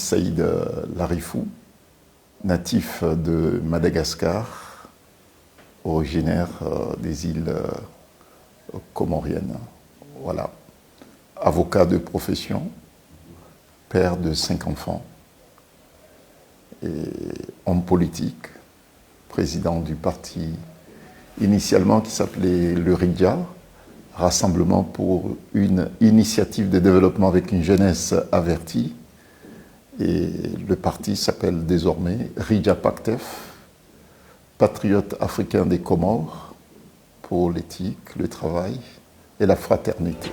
Saïd Larifou, natif de Madagascar, originaire des îles comoriennes. Voilà. Avocat de profession, père de 5 enfants, et homme politique, président du parti initialement qui s'appelait le RIDIA, Rassemblement pour une initiative de développement avec une jeunesse avertie. Et le parti s'appelle désormais RIDIA PACTEF, Patriote africain des Comores, pour l'éthique, le travail et la fraternité.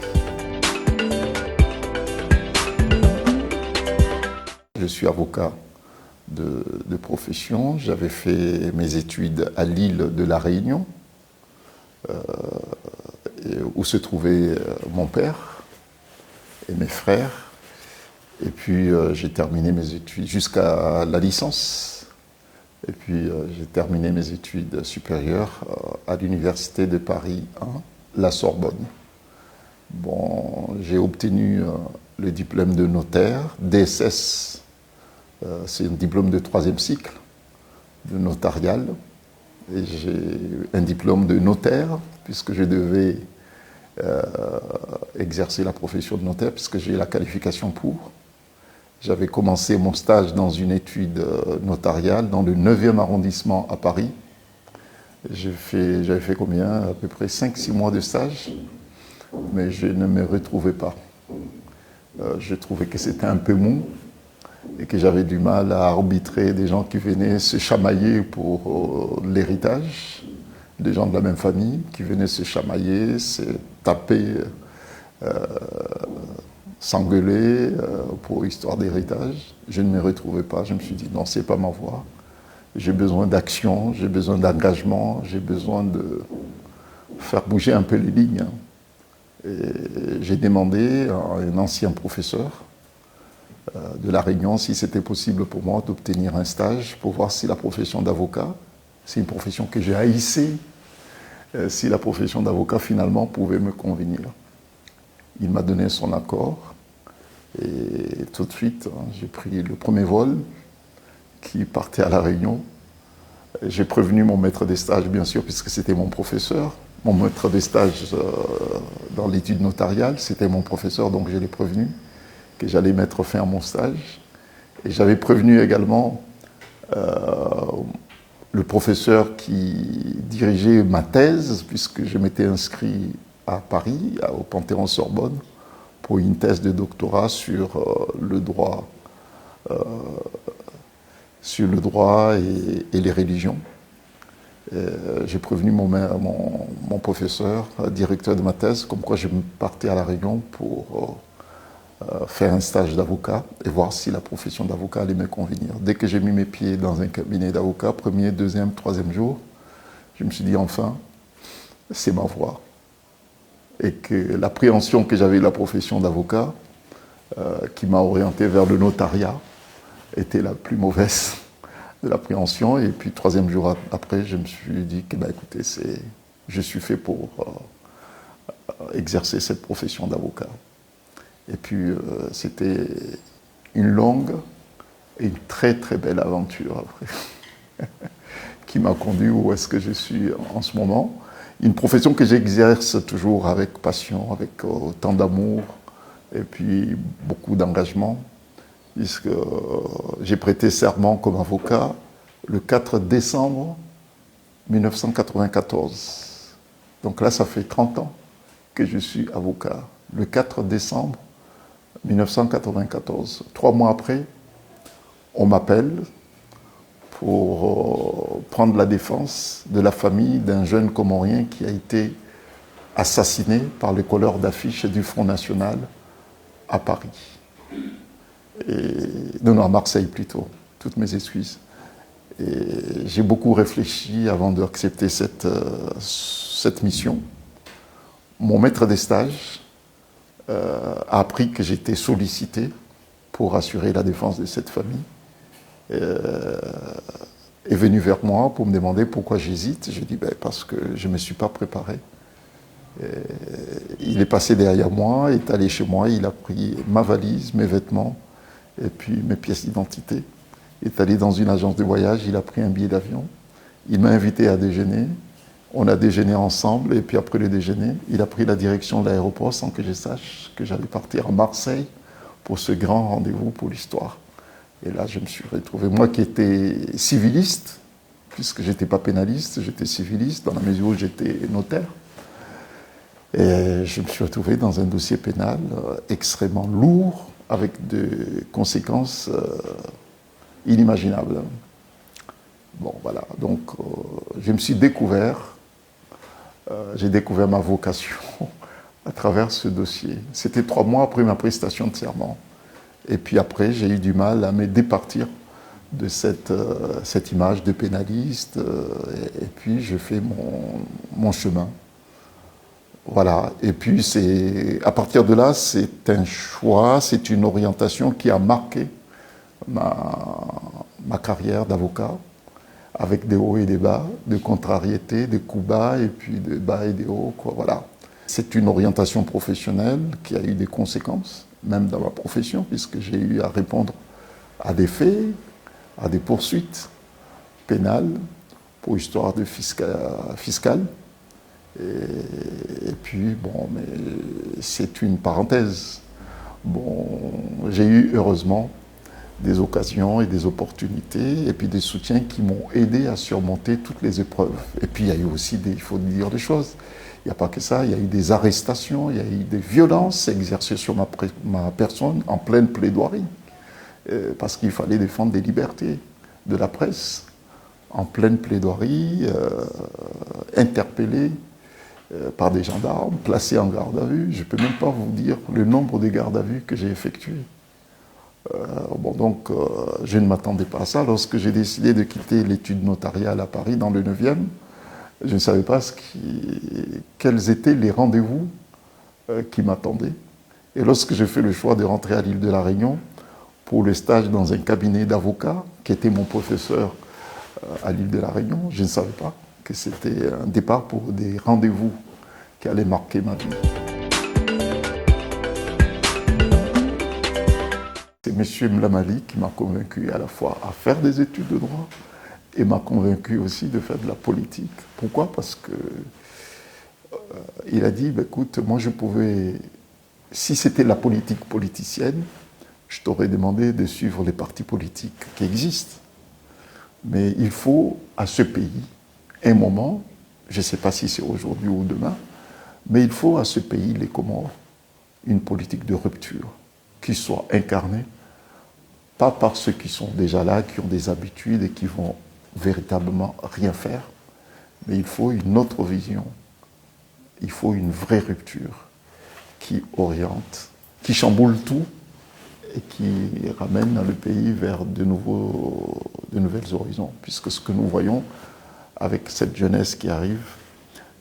Je suis avocat de profession. J'avais fait mes études à l'île de la Réunion, où se trouvait mon père et mes frères. Et puis j'ai terminé mes études jusqu'à la licence. Et puis j'ai terminé mes études supérieures à l'Université de Paris 1, la Sorbonne. Bon, j'ai obtenu le diplôme de notaire, DSS, c'est un diplôme de 3e cycle, de notarial. Et j'ai un diplôme de notaire, puisque je devais exercer la profession de notaire, puisque j'ai la qualification pour. J'avais commencé mon stage dans une étude notariale dans le 9e arrondissement à Paris. J'avais fait combien? À peu près 5-6 mois de stage, mais je ne me retrouvais pas. Je trouvais que c'était un peu mou et que j'avais du mal à arbitrer des gens qui venaient se chamailler pour l'héritage, des gens de la même famille qui venaient se chamailler, se taper, s'engueuler pour histoire d'héritage. Je ne me retrouvais pas. Je me suis dit non, c'est pas ma voie. J'ai besoin d'action, j'ai besoin d'engagement, j'ai besoin de faire bouger un peu les lignes. Et j'ai demandé à un ancien professeur de La Réunion si c'était possible pour moi d'obtenir un stage pour voir si la profession d'avocat, c'est une profession que j'ai haïssée, si la profession d'avocat finalement pouvait me convenir. Il m'a donné son accord et tout de suite j'ai pris le premier vol qui partait à La Réunion. J'ai prévenu mon maître des stages bien sûr puisque c'était mon professeur. Mon maître des stages dans l'étude notariale, c'était mon professeur, donc je l'ai prévenu que j'allais mettre fin à mon stage. Et j'avais prévenu également le professeur qui dirigeait ma thèse, puisque je m'étais inscrit à Paris, au Panthéon-Sorbonne, pour une thèse de doctorat sur le droit et les religions. J'ai prévenu mon professeur, directeur de ma thèse, comme quoi je partais à La Réunion pour faire un stage d'avocat et voir si la profession d'avocat allait me convenir. Dès que j'ai mis mes pieds dans un cabinet d'avocat, premier, deuxième, troisième jour, je me suis dit enfin, c'est ma voie. Et que l'appréhension que j'avais de la profession d'avocat, qui m'a orienté vers le notariat, était la plus mauvaise de l'appréhension. Et puis, troisième jour après, je me suis dit que, écoutez, je suis fait pour exercer cette profession d'avocat. Et puis, c'était une longue et une très, très belle aventure après, qui m'a conduit où est-ce que je suis en ce moment. Une profession que j'exerce toujours avec passion, avec autant d'amour et puis beaucoup d'engagement, puisque j'ai prêté serment comme avocat le 4 décembre 1994. Donc là, ça fait 30 ans que je suis avocat. Le 4 décembre 1994. 3 mois après, on m'appelle pour prendre la défense de la famille d'un jeune Comorien qui a été assassiné par les colleurs d'affiches du Front National à Paris. Non, à Marseille plutôt, toutes mes excuses. Et j'ai beaucoup réfléchi avant d'accepter cette mission. Mon maître des stages a appris que j'étais sollicité pour assurer la défense de cette famille. Est venu vers moi pour me demander pourquoi j'hésite. Je dis parce que je ne me suis pas préparé. Il est passé derrière moi, est allé chez moi, il a pris ma valise, mes vêtements, et puis mes pièces d'identité. Il est allé dans une agence de voyage, il a pris un billet d'avion, il m'a invité à déjeuner, on a déjeuné ensemble, et puis après le déjeuner, il a pris la direction de l'aéroport sans que je sache que j'allais partir à Marseille pour ce grand rendez-vous pour l'histoire. Et là, je me suis retrouvé, moi qui étais civiliste, puisque je n'étais pas pénaliste, j'étais civiliste dans la mesure où j'étais notaire. Et je me suis retrouvé dans un dossier pénal extrêmement lourd, avec des conséquences inimaginables. Bon, voilà, donc je me suis découvert, j'ai découvert ma vocation à travers ce dossier. C'était 3 mois après ma prestation de serment. Et puis après, j'ai eu du mal à me départir de cette image de pénaliste, et puis je fais mon chemin. Voilà, et puis à partir de là, c'est un choix, c'est une orientation qui a marqué ma carrière d'avocat, avec des hauts et des bas, des contrariétés, des coups bas, et puis des bas et des hauts, quoi, voilà. C'est une orientation professionnelle qui a eu des conséquences, même dans ma profession, puisque j'ai eu à répondre à des faits, à des poursuites pénales pour histoire de fiscale. Et puis, bon, mais c'est une parenthèse. Bon, j'ai eu heureusement des occasions et des opportunités, et puis des soutiens qui m'ont aidé à surmonter toutes les épreuves. Et puis, il y a eu aussi, il faut dire des choses, il n'y a pas que ça, il y a eu des arrestations, il y a eu des violences exercées sur ma personne en pleine plaidoirie, parce qu'il fallait défendre des libertés de la presse, en pleine plaidoirie, interpellé par des gendarmes, placés en garde à vue. Je ne peux même pas vous dire le nombre de gardes à vue que j'ai effectués. Donc, je ne m'attendais pas à ça. Lorsque j'ai décidé de quitter l'étude notariale à Paris, dans le 9e, je ne savais pas quels étaient les rendez-vous qui m'attendaient. Et lorsque j'ai fait le choix de rentrer à l'île de la Réunion pour le stage dans un cabinet d'avocats, qui était mon professeur à l'île de la Réunion, je ne savais pas que c'était un départ pour des rendez-vous qui allaient marquer ma vie. C'est M. Mlamali qui m'a convaincu à la fois à faire des études de droit et m'a convaincu aussi de faire de la politique. Pourquoi? Parce que il a dit, écoute, moi je pouvais, si c'était la politique politicienne, je t'aurais demandé de suivre les partis politiques qui existent. Mais il faut à ce pays un moment, je ne sais pas si c'est aujourd'hui ou demain, mais il faut à ce pays, les Comores, une politique de rupture qui soit incarnée, pas par ceux qui sont déjà là, qui ont des habitudes et qui vont véritablement rien faire, mais il faut une autre vision, il faut une vraie rupture qui oriente, qui chamboule tout et qui ramène le pays vers de nouvelles horizons, puisque ce que nous voyons avec cette jeunesse qui arrive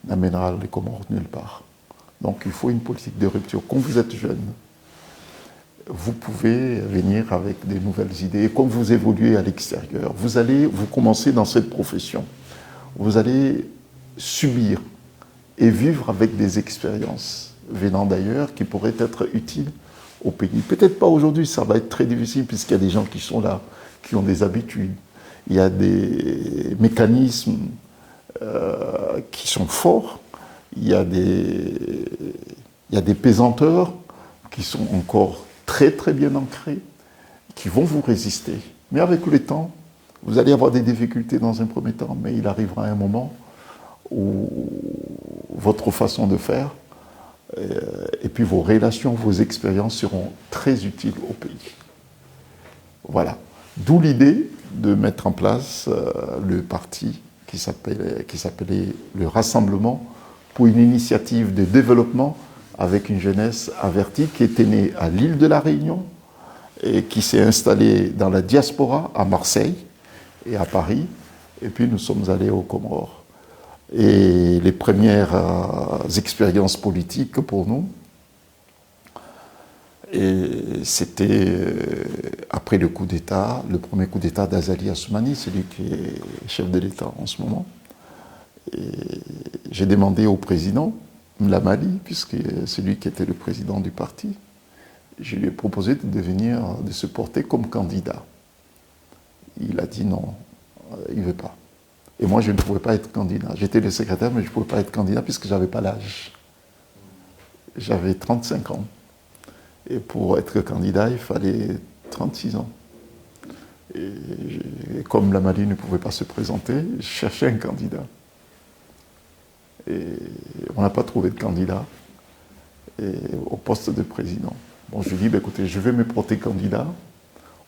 n'amènera les Comores nulle part. Donc il faut une politique de rupture. Quand vous êtes jeune, vous pouvez venir avec des nouvelles idées. Comme vous évoluez à l'extérieur, vous commencez dans cette profession. Vous allez subir et vivre avec des expériences venant d'ailleurs qui pourraient être utiles au pays. Peut-être pas aujourd'hui, ça va être très difficile puisqu'il y a des gens qui sont là, qui ont des habitudes. Il y a des mécanismes qui sont forts. Il y a des pesanteurs qui sont encore très très bien ancrés, qui vont vous résister. Mais avec le temps, vous allez avoir des difficultés dans un premier temps, mais il arrivera un moment où votre façon de faire et puis vos relations, vos expériences seront très utiles au pays. Voilà. D'où l'idée de mettre en place le parti qui s'appelait le Rassemblement pour une initiative de développement avec une jeunesse avertie qui était née à l'île de la Réunion et qui s'est installée dans la diaspora à Marseille et à Paris. Et puis nous sommes allés aux Comores. Et les premières expériences politiques pour nous, c'était après le coup d'État, le premier coup d'État d'Azali Assoumani, celui qui est chef de l'État en ce moment. J'ai demandé au président Mlamali, puisque c'est lui qui était le président du parti, Je lui ai proposé de se porter comme candidat. Il a dit non, il ne veut pas. Et moi, je ne pouvais pas être candidat. J'étais le secrétaire, mais je ne pouvais pas être candidat puisque je n'avais pas l'âge. J'avais 35 ans. Et pour être candidat, il fallait 36 ans. Et comme l'Amali ne pouvait pas se présenter, je cherchais un candidat. Et on n'a pas trouvé de candidat au poste de président. Bon, je lui ai dit, écoutez, je vais me porter candidat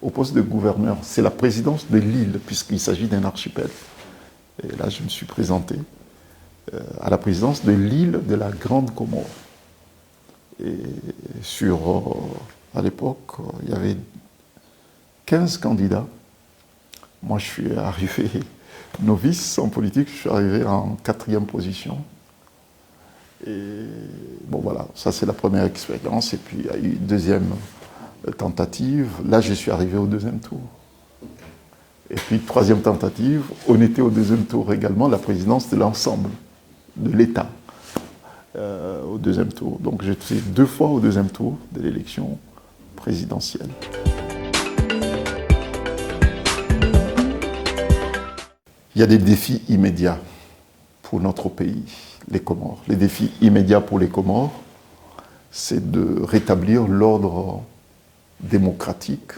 au poste de gouverneur. C'est la présidence de l'île, puisqu'il s'agit d'un archipel. Et là, je me suis présenté à la présidence de l'île de la Grande Comore. Et à l'époque, il y avait 15 candidats. Moi, je suis arrivé novice en politique, je suis arrivé en 4e position. Et bon, voilà, ça c'est la première expérience. Et puis, il y a eu une deuxième tentative. Là, je suis arrivé au 2e tour. Et puis, 3e tentative, on était au 2e tour également, la présidence de l'ensemble de l'État. Au 2e tour. Donc j'étais 2 fois au 2e tour de l'élection présidentielle. Il y a des défis immédiats pour notre pays, les Comores. Les défis immédiats pour les Comores, c'est de rétablir l'ordre démocratique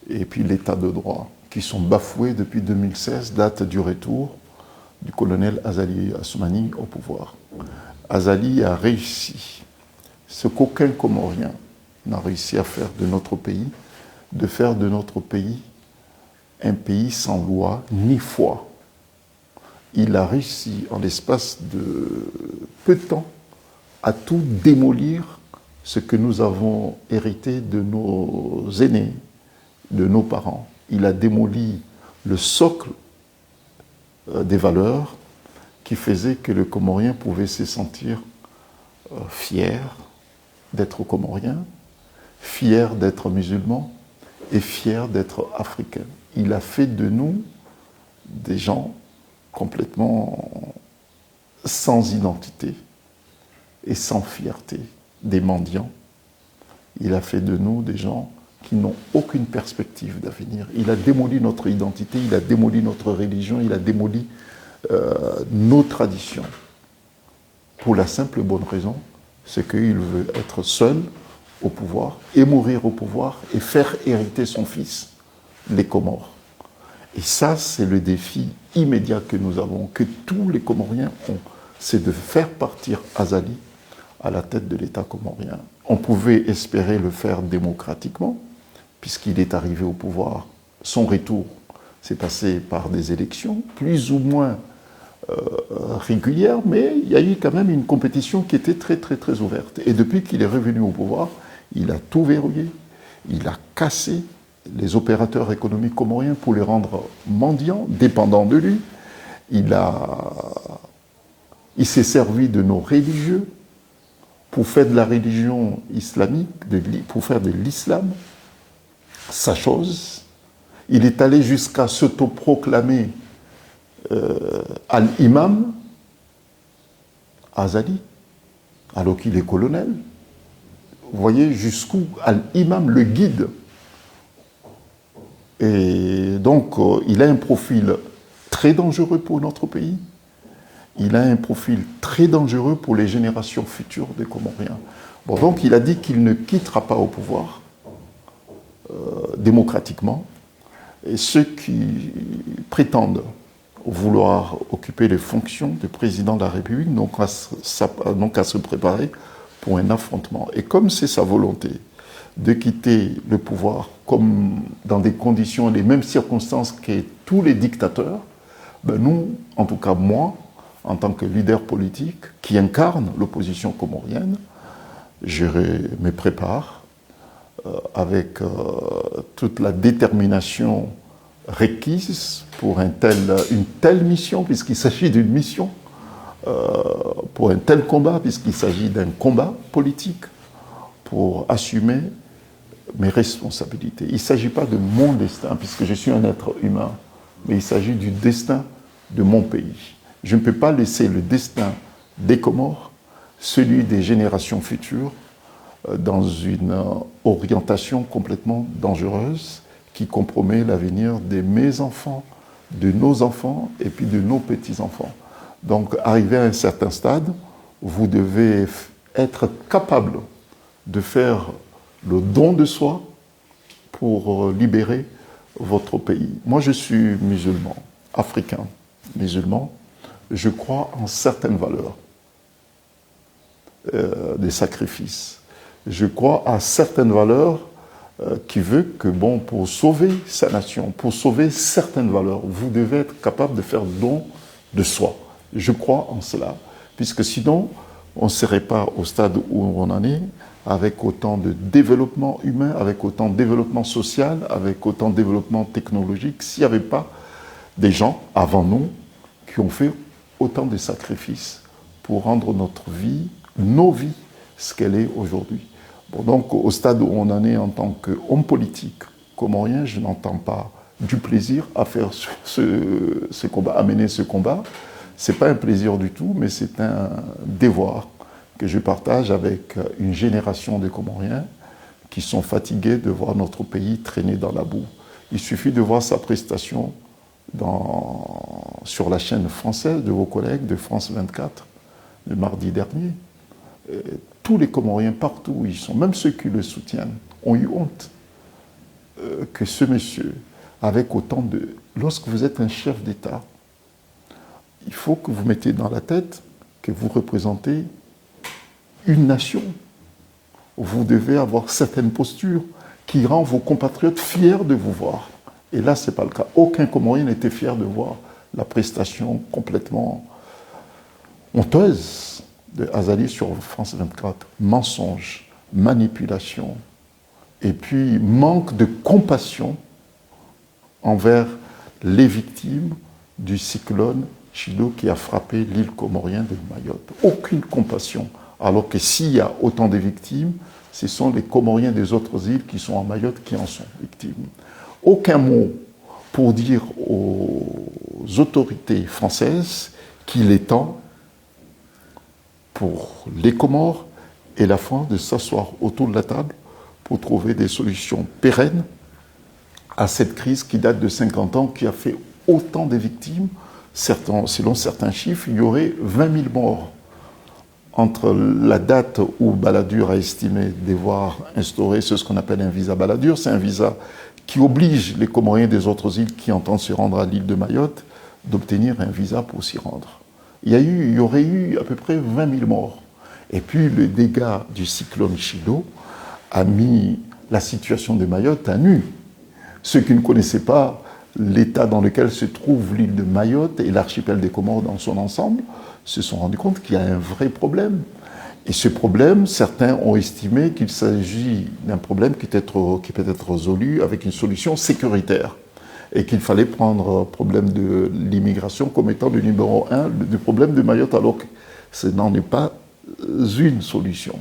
et puis l'état de droit, qui sont bafoués depuis 2016, date du retour du colonel Azali Assoumani au pouvoir. Azali a réussi ce qu'aucun Comorien n'a réussi à faire de notre pays, de faire de notre pays un pays sans loi ni foi. Il a réussi en l'espace de peu de temps à tout démolir ce que nous avons hérité de nos aînés, de nos parents. Il a démoli le socle des valeurs qui faisaient que le Comorien pouvait se sentir fier d'être Comorien, fier d'être musulman et fier d'être africain. Il a fait de nous des gens complètement sans identité et sans fierté, des mendiants. Il a fait de nous des gens qui n'ont aucune perspective d'avenir. Il a démoli notre identité, il a démoli notre religion, il a démoli nos traditions. Pour la simple bonne raison, c'est qu'il veut être seul au pouvoir et mourir au pouvoir et faire hériter son fils, les Comores. Et ça, c'est le défi immédiat que nous avons, que tous les Comoriens ont, c'est de faire partir Azali à la tête de l'État comorien. On pouvait espérer le faire démocratiquement, puisqu'il est arrivé au pouvoir. Son retour s'est passé par des élections, plus ou moins régulières, mais il y a eu quand même une compétition qui était très, très, très ouverte. Et depuis qu'il est revenu au pouvoir, il a tout verrouillé, il a cassé les opérateurs économiques comoriens pour les rendre mendiants, dépendants de lui. Il s'est servi de nos religieux pour faire de la religion islamique, pour faire de l'islam sa chose. Il est allé jusqu'à s'autoproclamer al-imam Azali, alors qu'il est colonel. Vous voyez jusqu'où al-imam le guide. Et donc, il a un profil très dangereux pour notre pays. Il a un profil très dangereux pour les générations futures des Comoriens. Bon, donc, il a dit qu'il ne quittera pas au pouvoir démocratiquement. Et ceux qui prétendent vouloir occuper les fonctions de président de la République n'ont qu'à se préparer pour un affrontement. Et comme c'est sa volonté de quitter le pouvoir comme dans des conditions, les mêmes circonstances que tous les dictateurs, ben nous, en tout cas moi, en tant que leader politique qui incarne l'opposition comorienne, je me prépare avec toute la détermination requise pour une telle mission, puisqu'il s'agit d'une mission, pour un tel combat, puisqu'il s'agit d'un combat politique, pour assumer mes responsabilités. Il ne s'agit pas de mon destin, puisque je suis un être humain, mais il s'agit du destin de mon pays. Je ne peux pas laisser le destin des Comores, celui des générations futures, dans une orientation complètement dangereuse qui compromet l'avenir de mes enfants, de nos enfants et puis de nos petits-enfants. Donc, arrivé à un certain stade, vous devez être capable de faire le don de soi pour libérer votre pays. Moi, je suis musulman, africain, musulman. Je crois en certaines valeurs des sacrifices. Je crois à certaines valeurs qui veut que, bon, pour sauver sa nation, pour sauver certaines valeurs, vous devez être capable de faire don de soi. Je crois en cela, puisque sinon, on ne serait pas au stade où on en est, avec autant de développement humain, avec autant de développement social, avec autant de développement technologique, s'il n'y avait pas des gens avant nous qui ont fait autant de sacrifices pour rendre notre vie, nos vies, ce qu'elle est aujourd'hui. Bon, donc, au stade où on en est en tant qu'homme politique comorien, je n'entends pas du plaisir à faire ce combat, à mener ce combat. Ce n'est pas un plaisir du tout, mais c'est un devoir que je partage avec une génération de Comoriens qui sont fatigués de voir notre pays traîner dans la boue. Il suffit de voir sa prestation sur la chaîne française de vos collègues de France 24 le mardi dernier. Tous les Comoriens, partout où ils sont, même ceux qui le soutiennent, ont eu honte que ce monsieur, avec autant de... Lorsque vous êtes un chef d'État, il faut que vous mettiez dans la tête que vous représentez une nation. Vous devez avoir certaines postures qui rendent vos compatriotes fiers de vous voir. Et là, ce n'est pas le cas. Aucun Comorien n'était fier de voir la prestation complètement honteuse de Azali sur France 24. Mensonge, manipulation, et puis manque de compassion envers les victimes du cyclone Chido qui a frappé l'île comorienne de Mayotte. Aucune compassion. Alors que s'il y a autant de victimes, ce sont les Comoriens des autres îles qui sont en Mayotte qui en sont victimes. Aucun mot pour dire aux autorités françaises qu'il est temps pour les Comores et la France de s'asseoir autour de la table pour trouver des solutions pérennes à cette crise qui date de 50 ans, qui a fait autant de victimes. Selon certains chiffres, il y aurait 20 000 morts entre la date où Balladur a estimé devoir instaurer ce qu'on appelle un visa Balladur. C'est un visa qui oblige les Comoriens des autres îles qui entendent se rendre à l'île de Mayotte d'obtenir un visa pour s'y rendre. Il y aurait eu à peu près 20 000 morts. Et puis le dégât du cyclone Chido a mis la situation de Mayotte à nu. Ceux qui ne connaissaient pas l'état dans lequel se trouve l'île de Mayotte et l'archipel des Comores dans son ensemble se sont rendus compte qu'il y a un vrai problème. Et ce problème, certains ont estimé qu'il s'agit d'un problème qui peut être résolu avec une solution sécuritaire et qu'il fallait prendre le problème de l'immigration comme étant le numéro 1 du problème de Mayotte, alors que ce n'en est pas une solution.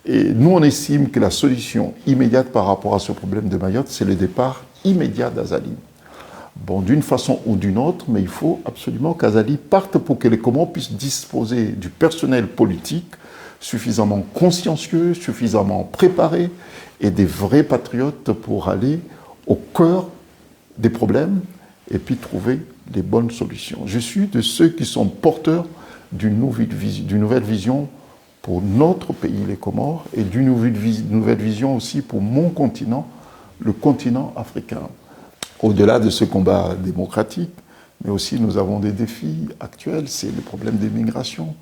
Et nous, on estime que la solution immédiate par rapport à ce problème de Mayotte, c'est le départ immédiat d'Azali. Bon, d'une façon ou d'une autre, mais il faut absolument qu'Azali parte pour que les Comores puissent disposer du personnel politique suffisamment consciencieux, suffisamment préparé et des vrais patriotes pour aller au cœur des problèmes et puis trouver les bonnes solutions. Je suis de ceux qui sont porteurs d'une nouvelle vision pour notre pays, les Comores, et d'une nouvelle vision aussi pour mon continent, le continent africain. Au-delà de ce combat démocratique, mais aussi nous avons des défis actuels, c'est le problème des migrations.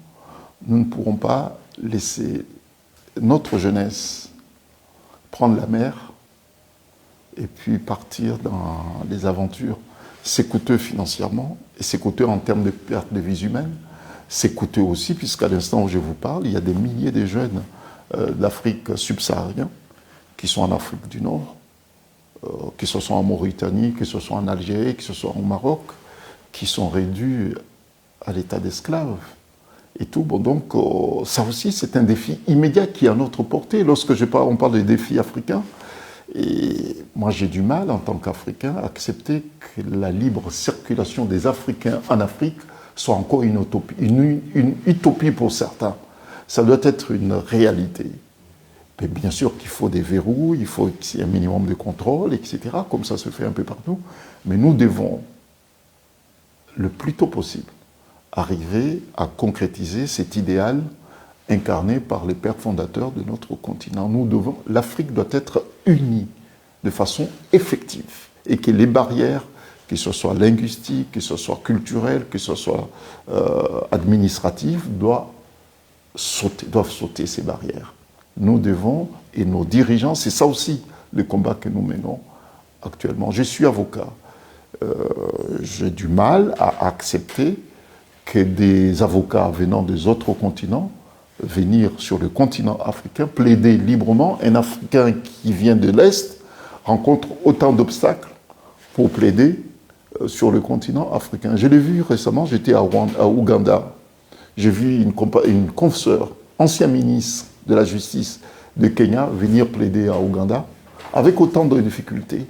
Nous ne pourrons pas laisser notre jeunesse prendre la mer et puis partir dans les aventures. C'est coûteux financièrement et c'est coûteux en termes de perte de vies humaines. C'est coûteux aussi puisqu'à l'instant où je vous parle, il y a des milliers de jeunes d'Afrique subsaharienne qui sont en Afrique du Nord, que ce soit en Mauritanie, que ce soit en Algérie, que ce soit au Maroc, qui sont réduits à l'état d'esclaves. Et tout. Bon, donc, ça aussi, c'est un défi immédiat qui est à notre portée. Lorsque on parle des défis africains, et moi, j'ai du mal, en tant qu'Africain, à accepter que la libre circulation des Africains en Afrique soit encore une utopie pour certains. Ça doit être une réalité. Mais bien sûr qu'il faut des verrous, il faut qu'il y ait un minimum de contrôle, etc., comme ça se fait un peu partout. Mais nous devons, le plus tôt possible, arriver à concrétiser cet idéal incarné par les pères fondateurs de notre continent. L'Afrique doit être unie de façon effective et que les barrières, que ce soit linguistiques, que ce soit culturelles, que ce soit administratives, doivent sauter ces barrières. Nous devons, et nos dirigeants, c'est ça aussi le combat que nous menons actuellement. Je suis avocat. J'ai du mal à accepter que des avocats venant des autres continents venir sur le continent africain, plaider librement. Un Africain qui vient de l'Est rencontre autant d'obstacles pour plaider sur le continent africain. Je l'ai vu récemment, j'étais à Ouganda. J'ai vu une consoeur, ancien ministre de la Justice de Kenya, venir plaider à Ouganda avec autant de difficultés.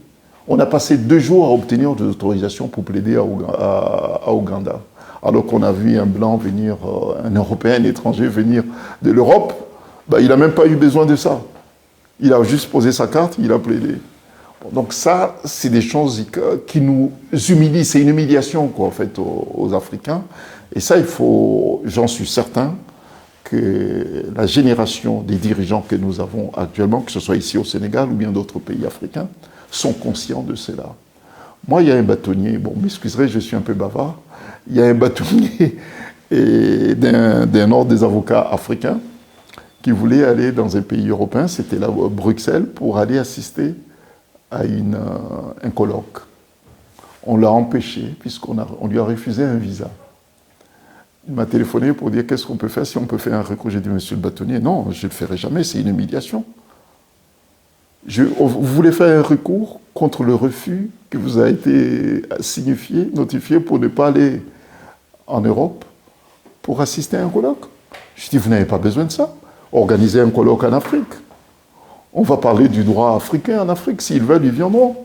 On a passé 2 jours à obtenir des autorisations pour plaider à Ouganda. Alors qu'on a vu un blanc venir, un Européen, un étranger venir de l'Europe, il n'a même pas eu besoin de ça. Il a juste posé sa carte, il a plaidé. Donc ça, c'est des choses qui nous humilient, c'est une humiliation quoi, en fait, aux Africains. Et ça, j'en suis certain, que la génération des dirigeants que nous avons actuellement, que ce soit ici au Sénégal ou bien d'autres pays africains, sont conscients de cela. Moi, il y a un bâtonnier, bon, m'excuserez, je suis un peu bavard, il y a un bâtonnier d'un ordre des avocats africains qui voulait aller dans un pays européen, c'était là, Bruxelles, pour aller assister à un colloque. On l'a empêché puisqu'on lui a refusé un visa. Il m'a téléphoné pour dire qu'est-ce qu'on peut faire, si on peut faire un recours. J'ai dit, monsieur le bâtonnier, non, je ne le ferai jamais, c'est une humiliation. Vous voulez faire un recours contre le refus qui vous a été notifié pour ne pas aller en Europe pour assister à un colloque. Je dis, vous n'avez pas besoin de ça. Organisez un colloque en Afrique. On va parler du droit africain en Afrique. S'ils veulent, ils viendront.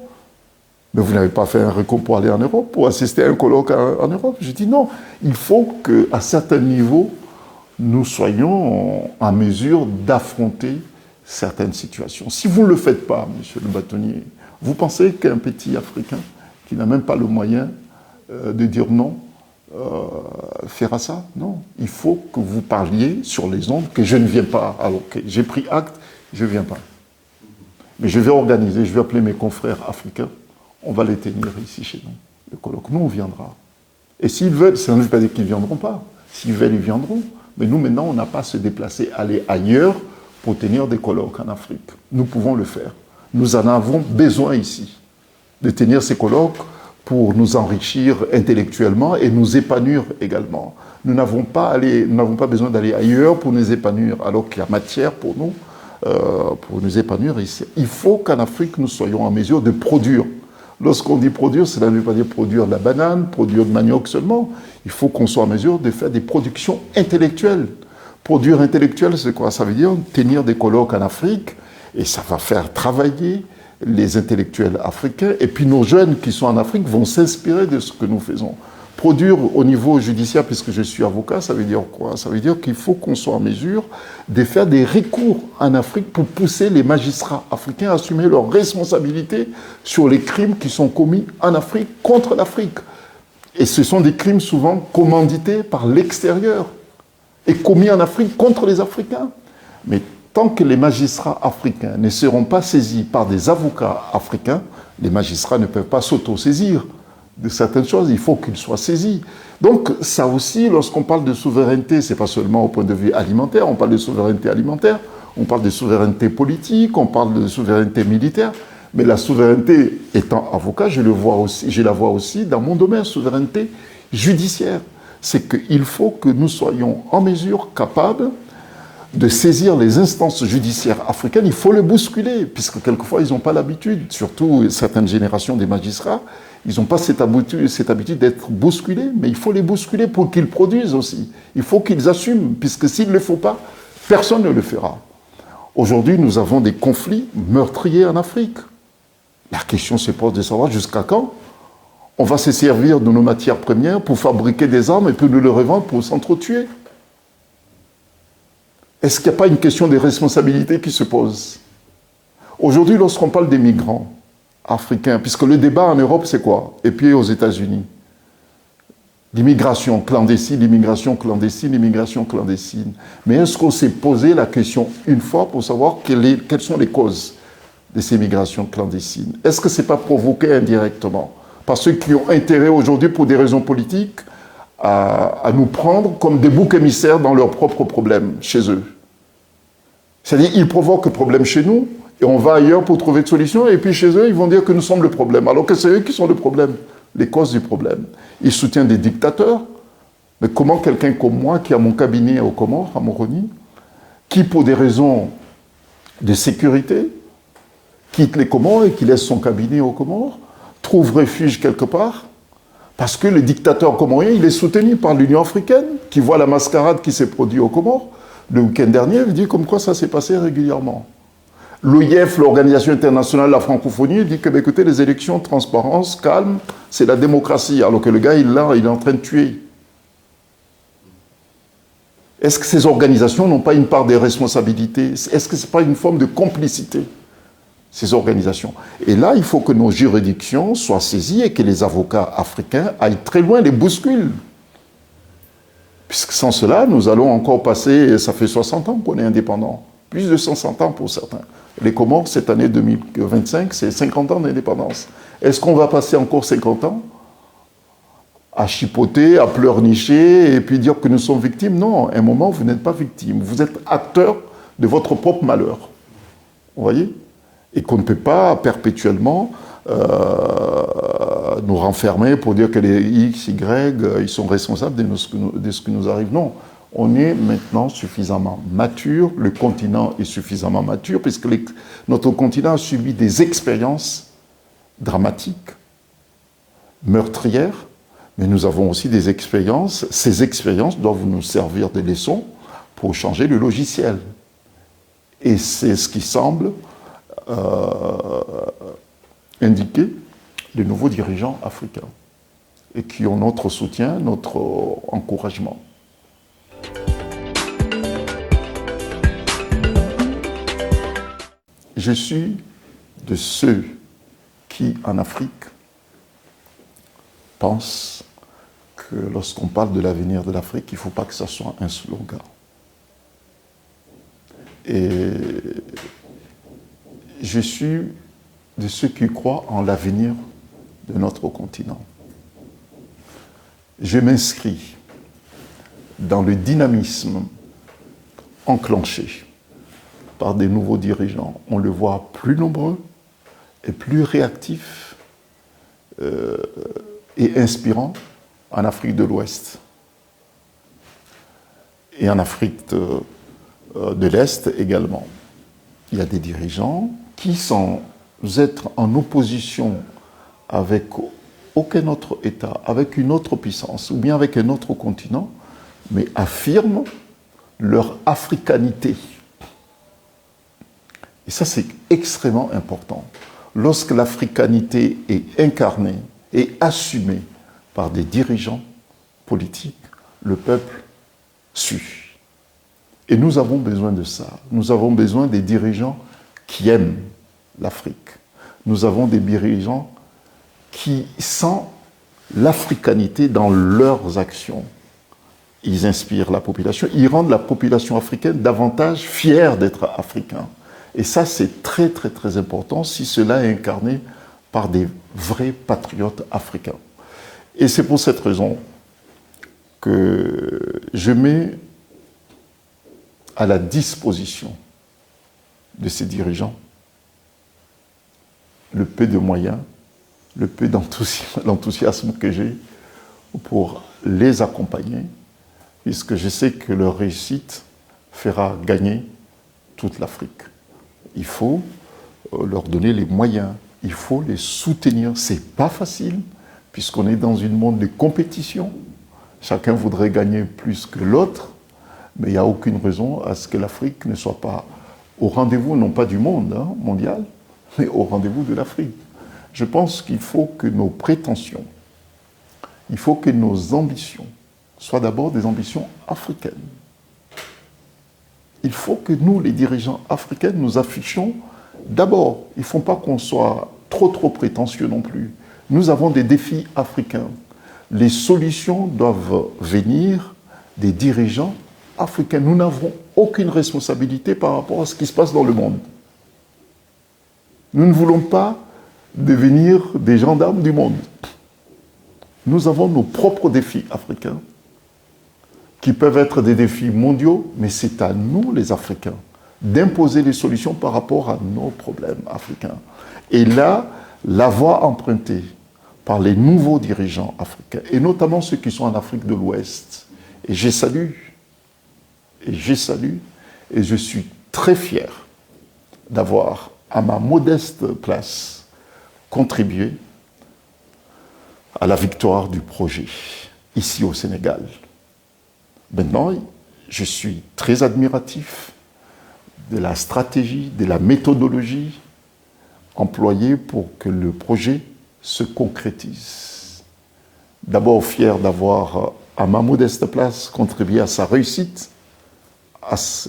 Mais vous n'avez pas fait un recours pour aller en Europe, pour assister à un colloque en Europe. Je dis non, il faut qu'à certains niveaux, nous soyons en mesure d'affronter certaines situations. Si vous ne le faites pas, monsieur le bâtonnier, vous pensez qu'un petit Africain qui n'a même pas le moyen de dire non fera ça? Non. Il faut que vous parliez sur les ondes que je ne viens pas. Alors que j'ai pris acte, je ne viens pas. Mais je vais organiser, je vais appeler mes confrères africains. On va les tenir ici chez nous, le colloque. Nous, on viendra. Et s'ils veulent, ça ne veut pas dire qu'ils ne viendront pas. S'ils veulent, ils viendront. Mais nous, maintenant, on n'a pas à se déplacer, aller ailleurs pour tenir des colloques en Afrique. Nous pouvons le faire. Nous en avons besoin ici, de tenir ces colloques pour nous enrichir intellectuellement et nous épanouir également. Nous n'avons pas besoin d'aller ailleurs pour nous épanouir, alors qu'il y a matière pour nous épanouir ici. Il faut qu'en Afrique, nous soyons en mesure de produire. Lorsqu'on dit produire, cela ne veut pas dire produire de la banane, produire de manioc seulement. Il faut qu'on soit en mesure de faire des productions intellectuelles. Produire intellectuel, c'est quoi? Ça veut dire tenir des colloques en Afrique, et ça va faire travailler les intellectuels africains. Et puis nos jeunes qui sont en Afrique vont s'inspirer de ce que nous faisons. Produire au niveau judiciaire, puisque je suis avocat, ça veut dire quoi? Ça veut dire qu'il faut qu'on soit en mesure de faire des recours en Afrique pour pousser les magistrats africains à assumer leurs responsabilités sur les crimes qui sont commis en Afrique contre l'Afrique. Et ce sont des crimes souvent commandités par l'extérieur et commis en Afrique contre les Africains. Mais tant que les magistrats africains ne seront pas saisis par des avocats africains, les magistrats ne peuvent pas s'auto-saisir de certaines choses, il faut qu'ils soient saisis. Donc ça aussi, lorsqu'on parle de souveraineté, ce n'est pas seulement au point de vue alimentaire, on parle de souveraineté alimentaire, on parle de souveraineté politique, on parle de souveraineté militaire, mais la souveraineté, étant avocat, je la vois aussi dans mon domaine, souveraineté judiciaire. C'est qu'il faut que nous soyons en mesure, capables de saisir les instances judiciaires africaines. Il faut les bousculer, puisque quelquefois ils n'ont pas l'habitude, surtout certaines générations des magistrats, ils n'ont pas cette habitude d'être bousculés, mais il faut les bousculer pour qu'ils produisent aussi. Il faut qu'ils assument, puisque s'ils ne le font pas, personne ne le fera. Aujourd'hui, nous avons des conflits meurtriers en Afrique. La question se pose de savoir jusqu'à quand on va se servir de nos matières premières pour fabriquer des armes et puis nous les revendre pour s'entretuer. Est-ce qu'il n'y a pas une question de responsabilité qui se pose? Aujourd'hui, lorsqu'on parle des migrants africains, puisque le débat en Europe, c'est quoi? Et puis aux États-Unis, l'immigration clandestine, l'immigration clandestine, l'immigration clandestine. Mais est-ce qu'on s'est posé la question une fois pour savoir quelles sont les causes de ces migrations clandestines? Est-ce que ce n'est pas provoqué indirectement par ceux qui ont intérêt aujourd'hui, pour des raisons politiques, à nous prendre comme des boucs émissaires dans leurs propres problèmes chez eux? C'est-à-dire, ils provoquent le problème chez nous, et on va ailleurs pour trouver de solutions, et puis chez eux, ils vont dire que nous sommes le problème, alors que c'est eux qui sont le problème, les causes du problème. Ils soutiennent des dictateurs, mais comment quelqu'un comme moi, qui a mon cabinet aux Comores, à Moroni, qui pour des raisons de sécurité, quitte les Comores et qui laisse son cabinet aux Comores, trouve refuge quelque part, parce que le dictateur comorien, il est soutenu par l'Union africaine, qui voit la mascarade qui s'est produite aux Comores. Le week-end dernier, il dit comme quoi ça s'est passé régulièrement. L'OIF, l'Organisation internationale de la francophonie, dit que, écoutez, les élections, transparence, calme, c'est la démocratie, alors que le gars, il est en train de tuer. Est-ce que ces organisations n'ont pas une part de responsabilité? Est-ce que ce n'est pas une forme de complicité, ces organisations? Et là, il faut que nos juridictions soient saisies et que les avocats africains aillent très loin, les bousculent. Puisque sans cela, nous allons encore passer, ça fait 60 ans qu'on est indépendant, plus de 160 ans pour certains. Les Comores, cette année 2025, c'est 50 ans d'indépendance. Est-ce qu'on va passer encore 50 ans à chipoter, à pleurnicher et puis dire que nous sommes victimes? Non, à un moment, vous n'êtes pas victime. Vous êtes acteur de votre propre malheur. Vous voyez? Et qu'on ne peut pas perpétuellement nous renfermer pour dire que les X, Y, ils sont responsables de ce qui nous arrive. Non. On est maintenant suffisamment mature, le continent est suffisamment mature, puisque notre continent a subi des expériences dramatiques, meurtrières, mais nous avons aussi des expériences. Ces expériences doivent nous servir de leçons pour changer le logiciel. Et c'est ce qui semble indiquer les nouveaux dirigeants africains, et qui ont notre soutien, notre encouragement. Je suis de ceux qui, en Afrique, pensent que lorsqu'on parle de l'avenir de l'Afrique, il ne faut pas que ça soit un slogan. Et je suis de ceux qui croient en l'avenir de notre continent. Je m'inscris dans le dynamisme enclenché par des nouveaux dirigeants. On le voit plus nombreux et plus réactifs et inspirants en Afrique de l'Ouest et en Afrique de l'Est également. Il y a des dirigeants qui, sans être en opposition avec aucun autre État, avec une autre puissance ou bien avec un autre continent, mais affirment leur africanité. Et ça, c'est extrêmement important. Lorsque l'africanité est incarnée et assumée par des dirigeants politiques, le peuple suit. Et nous avons besoin de ça. Nous avons besoin des dirigeants qui aiment l'Afrique. Nous avons des dirigeants qui, sans l'africanité dans leurs actions, ils inspirent la population, ils rendent la population africaine davantage fière d'être africain. Et ça, c'est très, très, très important si cela est incarné par des vrais patriotes africains. Et c'est pour cette raison que je mets à la disposition de ces dirigeants le peu de moyens, le peu d'enthousiasme que j'ai pour les accompagner, puisque je sais que leur réussite fera gagner toute l'Afrique. Il faut leur donner les moyens, il faut les soutenir. C'est pas facile, puisqu'on est dans un monde de compétition. Chacun voudrait gagner plus que l'autre, mais il n'y a aucune raison à ce que l'Afrique ne soit pas au rendez-vous, non pas du monde mondial, mais au rendez-vous de l'Afrique. Je pense qu'il faut que nos prétentions, il faut que nos ambitions soient d'abord des ambitions africaines. il faut que nous, les dirigeants africains, nous affichions d'abord, il ne faut pas qu'on soit trop prétentieux non plus. Nous avons des défis africains. Les solutions doivent venir des dirigeants africains. Nous n'avons aucune responsabilité par rapport à ce qui se passe dans le monde. Nous ne voulons pas devenir des gendarmes du monde. Nous avons nos propres défis africains qui peuvent être des défis mondiaux, mais c'est à nous, les Africains, d'imposer les solutions par rapport à nos problèmes africains. Et là, la voie empruntée par les nouveaux dirigeants africains, et notamment ceux qui sont en Afrique de l'Ouest, et je salue, et je suis très fier d'avoir, à ma modeste place, contribué à la victoire du projet, ici au Sénégal. Maintenant, je suis très admiratif de la stratégie, de la méthodologie employée pour que le projet se concrétise. D'abord fier d'avoir, à ma modeste place, contribué à sa réussite.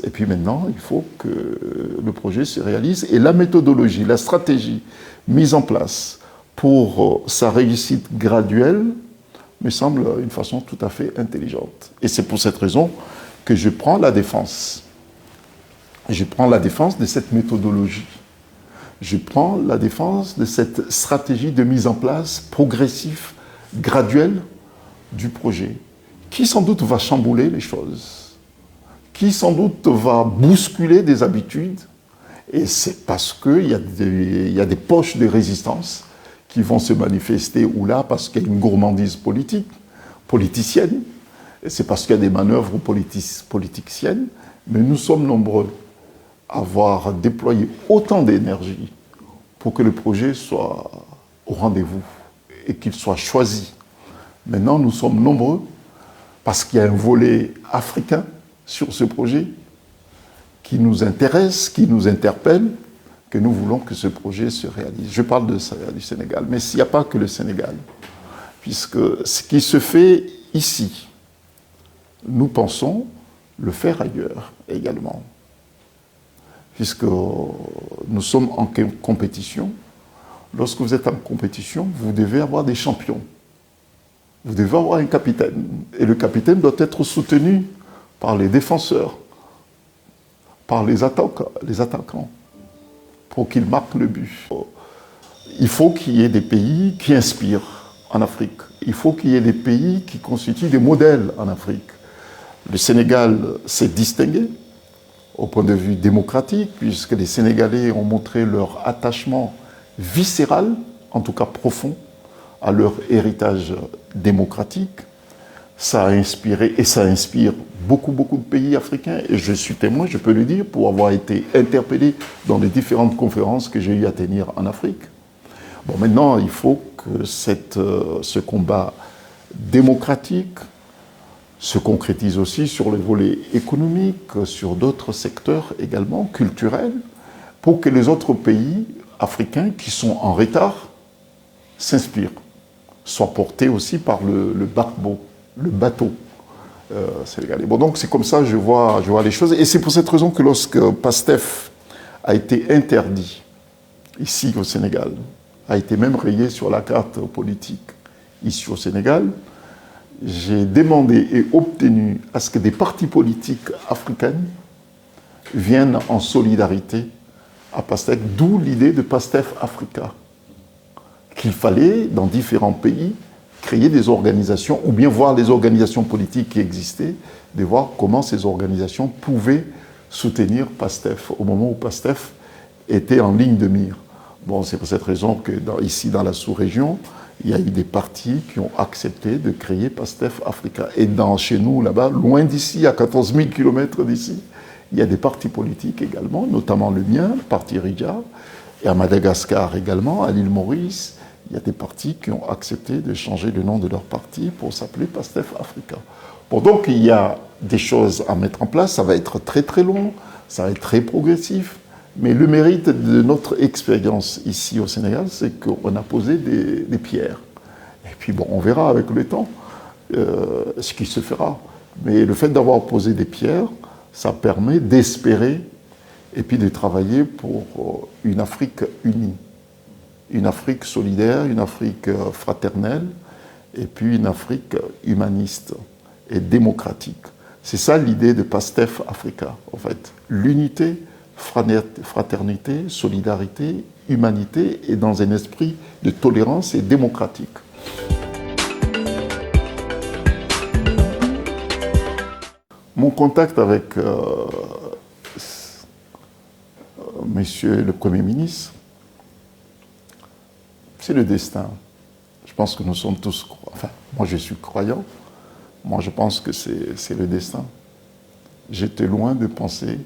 Et puis maintenant, il faut que le projet se réalise. Et la méthodologie, la stratégie mise en place pour sa réussite graduelle me semble une façon tout à fait intelligente. Et c'est pour cette raison que je prends la défense. Je prends la défense de cette méthodologie. Je prends la défense de cette stratégie de mise en place progressive, graduelle du projet, qui sans doute va chambouler les choses, qui sans doute va bousculer des habitudes, et c'est parce qu'il y a des poches de résistance qui vont se manifester ou là, parce qu'il y a une gourmandise politicienne, et c'est parce qu'il y a des manœuvres politiciennes, mais nous sommes nombreux à avoir déployé autant d'énergie pour que le projet soit au rendez-vous et qu'il soit choisi. Maintenant, nous sommes nombreux parce qu'il y a un volet africain sur ce projet qui nous intéresse, qui nous interpelle, que nous voulons que ce projet se réalise. Je parle du Sénégal, mais il n'y a pas que le Sénégal, puisque ce qui se fait ici, nous pensons le faire ailleurs également, puisque nous sommes en compétition. Lorsque vous êtes en compétition, vous devez avoir des champions. Vous devez avoir un capitaine. Et le capitaine doit être soutenu par les défenseurs, par les attaquants, pour qu'ils marquent le but. Il faut qu'il y ait des pays qui inspirent en Afrique. Il faut qu'il y ait des pays qui constituent des modèles en Afrique. Le Sénégal s'est distingué au point de vue démocratique, puisque les Sénégalais ont montré leur attachement viscéral, en tout cas profond, à leur héritage démocratique. Ça a inspiré et ça inspire beaucoup de pays africains. Et je suis témoin, je peux le dire, pour avoir été interpellé dans les différentes conférences que j'ai eu à tenir en Afrique. Bon, maintenant, il faut que ce combat démocratique se concrétise aussi sur le volet économique, sur d'autres secteurs également, culturels, pour que les autres pays africains qui sont en retard s'inspirent, soient portés aussi par le bateau sénégalais. Bon, donc c'est comme ça que je vois les choses. Et c'est pour cette raison que lorsque PASTEF a été interdit ici au Sénégal, a été même rayé sur la carte politique ici au Sénégal, j'ai demandé et obtenu à ce que des partis politiques africains viennent en solidarité à PASTEF, d'où l'idée de PASTEF Africa, qu'il fallait, dans différents pays, créer des organisations, ou bien voir les organisations politiques qui existaient, de voir comment ces organisations pouvaient soutenir PASTEF, au moment où PASTEF était en ligne de mire. Bon, c'est pour cette raison que ici, dans la sous-région, il y a eu des partis qui ont accepté de créer PASTEF Africa. Et chez nous, là-bas, loin d'ici, à 14 000 km d'ici, il y a des partis politiques également, notamment le mien, le parti Rija, et à Madagascar également, à l'île Maurice, il y a des partis qui ont accepté de changer le nom de leur parti pour s'appeler PASTEF Africa. Bon, donc il y a des choses à mettre en place, ça va être très long, ça va être très progressif, mais le mérite de notre expérience ici au Sénégal, c'est qu'on a posé des pierres. Et puis bon, on verra avec le temps ce qui se fera. Mais le fait d'avoir posé des pierres Ça permet d'espérer et puis de travailler pour une Afrique unie, une Afrique solidaire, une Afrique fraternelle, et puis une Afrique humaniste et démocratique. C'est ça l'idée de PASTEF Africa, en fait. L'unité, fraternité, solidarité, humanité, et dans un esprit de tolérance et démocratique. Mon contact avec Monsieur le Premier ministre, c'est le destin. Je pense que nous sommes tous, enfin, moi je suis croyant, moi je pense que c'est le destin. J'étais loin de penser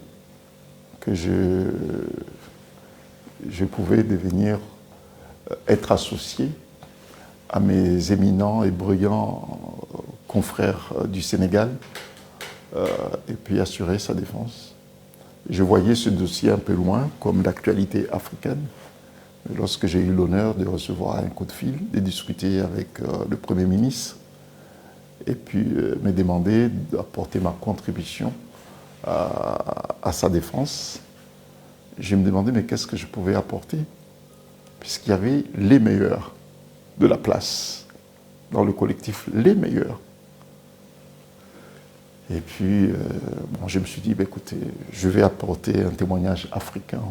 que je pouvais devenir, être associé à mes éminents et brillants confrères du Sénégal, et puis assurer sa défense. Je voyais ce dossier un peu loin, comme l'actualité africaine. Lorsque j'ai eu l'honneur de recevoir un coup de fil, de discuter avec le Premier ministre, et puis me demander d'apporter ma contribution à sa défense, je me demandais mais qu'est-ce que je pouvais apporter, puisqu'il y avait les meilleurs de la place, dans le collectif, les meilleurs. Et puis, bon, je me suis dit, bah, écoutez, je vais apporter un témoignage africain,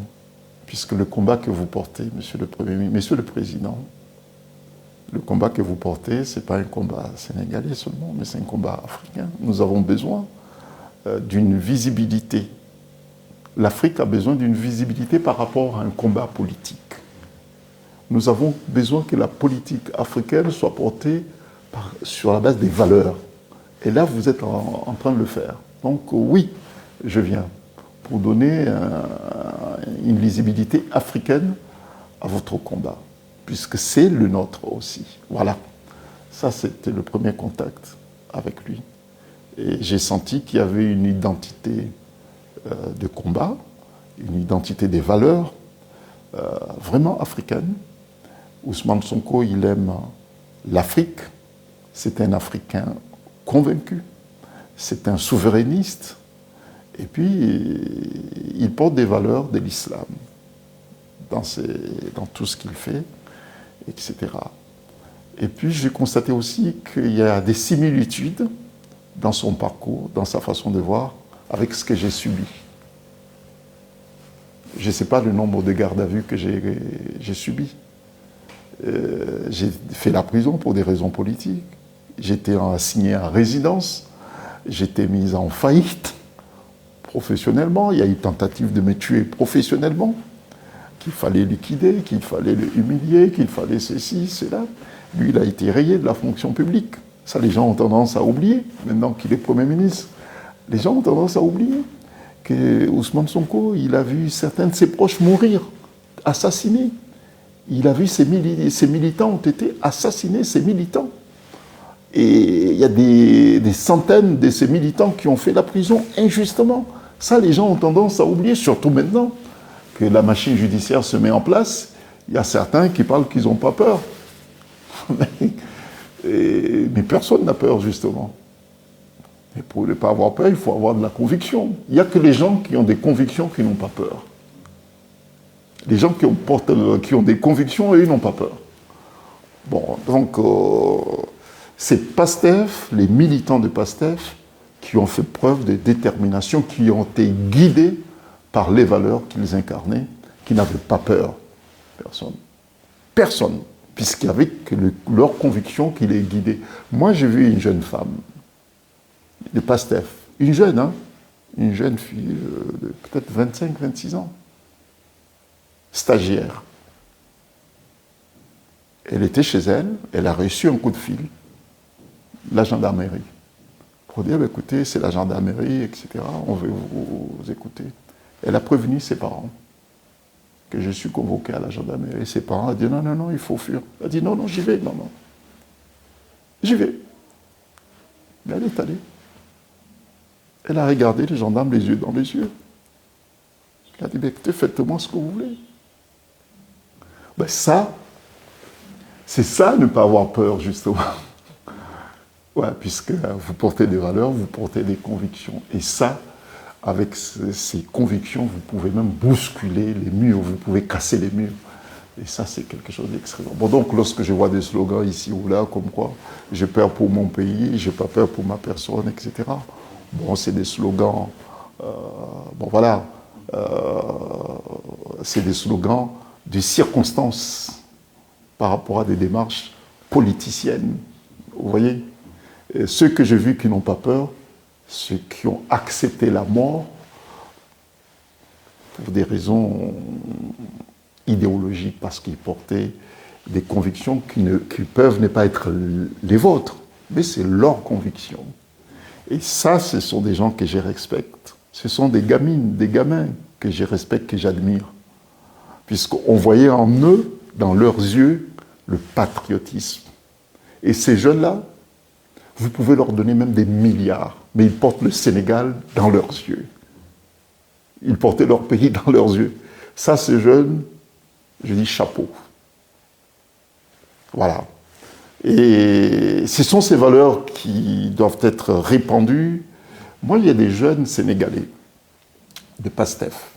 puisque le combat que vous portez, Monsieur le Premier ministre, Monsieur le Président, le combat que vous portez, ce n'est pas un combat sénégalais seulement, mais c'est un combat africain. Nous avons besoin d'une visibilité. L'Afrique a besoin d'une visibilité par rapport à un combat politique. Nous avons besoin que la politique africaine soit portée sur la base des valeurs. Et là, vous êtes en train de le faire. Donc oui, je viens pour donner une visibilité africaine à votre combat, puisque c'est le nôtre aussi. Voilà. Ça, c'était le premier contact avec lui. Et j'ai senti qu'il y avait une identité de combat, une identité des valeurs vraiment africaine. Ousmane Sonko, il aime l'Afrique. C'est un Africain convaincu. C'est un souverainiste. Et puis, il porte des valeurs de l'islam dans tout ce qu'il fait, etc. Et puis, j'ai constaté aussi qu'il y a des similitudes dans son parcours, dans sa façon de voir, avec ce que j'ai subi. Je ne sais pas le nombre de gardes à vue que j'ai subi. J'ai fait la prison pour des raisons politiques. J'étais assigné à résidence. J'étais mis en faillite professionnellement. Il y a eu tentative de me tuer professionnellement, qu'il fallait liquider, qu'il fallait le humilier, qu'il fallait ceci, cela. Lui, il a été rayé de la fonction publique. Ça, les gens ont tendance à oublier, maintenant qu'il est Premier ministre. Les gens ont tendance à oublier que Ousmane Sonko, il a vu certains de ses proches mourir, assassinés. Il a vu ses militants ont été assassinés, ses militants. Et il y a des centaines de ces militants qui ont fait la prison injustement. Ça, les gens ont tendance à oublier, surtout maintenant que la machine judiciaire se met en place. Il y a certains qui parlent qu'ils n'ont pas peur. Mais personne n'a peur, justement. Et pour ne pas avoir peur, il faut avoir de la conviction. Il n'y a que les gens qui ont des convictions qui n'ont pas peur. Les gens qui ont des convictions, eux, ils n'ont pas peur. Bon, donc, c'est PASTEF, les militants de PASTEF, qui ont fait preuve de détermination, qui ont été guidés par les valeurs qu'ils incarnaient, qui n'avaient pas peur. Personne. Personne. Puisqu'il y avait que leur conviction qui les guidait. Moi, j'ai vu une jeune femme, de PASTEF, une jeune fille de peut-être 25-26 ans, stagiaire. Elle était chez elle, elle a reçu un coup de fil, la gendarmerie, pour dire, écoutez, c'est la gendarmerie, etc., on veut vous écouter. Elle a prévenu ses parents que je suis convoqué à la gendarmerie. Et ses parents ont dit, non, non, non, il faut fuir. Elle a dit, non, non, j'y vais, non, non. J'y vais. Mais elle est allée. Elle a regardé les gendarmes les yeux dans les yeux. Elle a dit, écoutez, faites-moi ce que vous voulez. Ben ça, c'est ça, ne pas avoir peur, justement. Ouais, puisque vous portez des valeurs, vous portez des convictions. Et ça, avec ces convictions, vous pouvez même bousculer les murs, vous pouvez casser les murs. Et ça, c'est quelque chose d'extrêmement. Bon, donc, lorsque je vois des slogans ici ou là, comme quoi, j'ai peur pour mon pays, j'ai pas peur pour ma personne, etc. Bon, c'est des slogans, bon voilà, c'est des slogans de circonstances par rapport à des démarches politiciennes. Vous voyez? Et ceux que j'ai vus qui n'ont pas peur, ceux qui ont accepté la mort pour des raisons idéologiques, parce qu'ils portaient des convictions qui peuvent ne pas être les vôtres, mais c'est leur conviction. Et ça, ce sont des gens que je respecte. Ce sont des gamines, des gamins que je respecte, que j'admire. Puisqu'on voyait en eux, dans leurs yeux, le patriotisme. Et ces jeunes-là, vous pouvez leur donner même des milliards, mais ils portent le Sénégal dans leurs yeux. Ils portaient leur pays dans leurs yeux. Ça, ces jeunes, je dis chapeau. Voilà. Et ce sont ces valeurs qui doivent être répandues. Moi, il y a des jeunes Sénégalais de PASTEF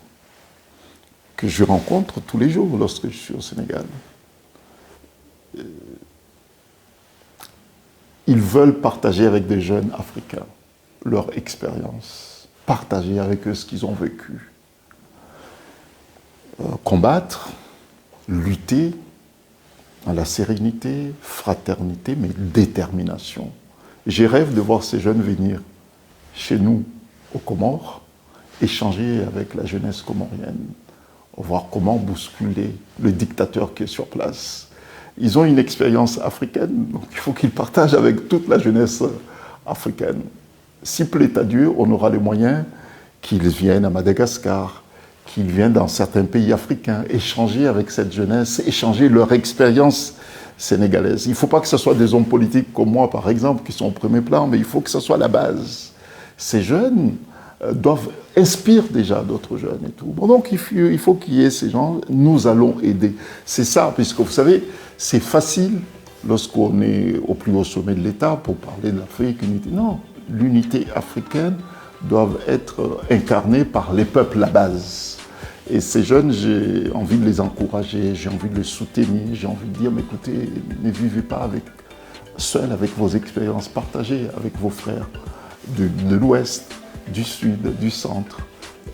que je rencontre tous les jours lorsque je suis au Sénégal. Ils veulent partager avec des jeunes africains leur expérience, partager avec eux ce qu'ils ont vécu. Combattre, lutter, dans la sérénité, fraternité, mais détermination. J'ai rêve de voir ces jeunes venir chez nous, aux Comores, échanger avec la jeunesse comorienne, voir comment bousculer le dictateur qui est sur place. Ils ont une expérience africaine, donc il faut qu'ils partagent avec toute la jeunesse africaine. Si plaît à Dieu, on aura les moyens qu'ils viennent à Madagascar, qu'ils viennent dans certains pays africains, échanger avec cette jeunesse, échanger leur expérience sénégalaise. Il ne faut pas que ce soit des hommes politiques comme moi, par exemple, qui sont au premier plan, mais il faut que ce soit la base. Ces jeunes doivent inspirer déjà d'autres jeunes et tout. Bon, donc il faut qu'il y ait ces gens, nous allons aider. C'est ça, puisque vous savez, c'est facile lorsqu'on est au plus haut sommet de l'État pour parler de l'Afrique, unité. Non, l'unité africaine doit être incarnée par les peuples, la base. Et ces jeunes, j'ai envie de les encourager, j'ai envie de les soutenir, j'ai envie de dire, mais écoutez, ne vivez pas seuls avec vos expériences, partagez avec vos frères de l'Ouest, du Sud, du Centre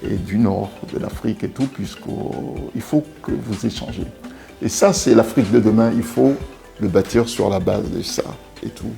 et du Nord de l'Afrique et tout, puisqu'il faut que vous échangez. Et ça, c'est l'Afrique de demain, il faut le bâtir sur la base de ça et tout.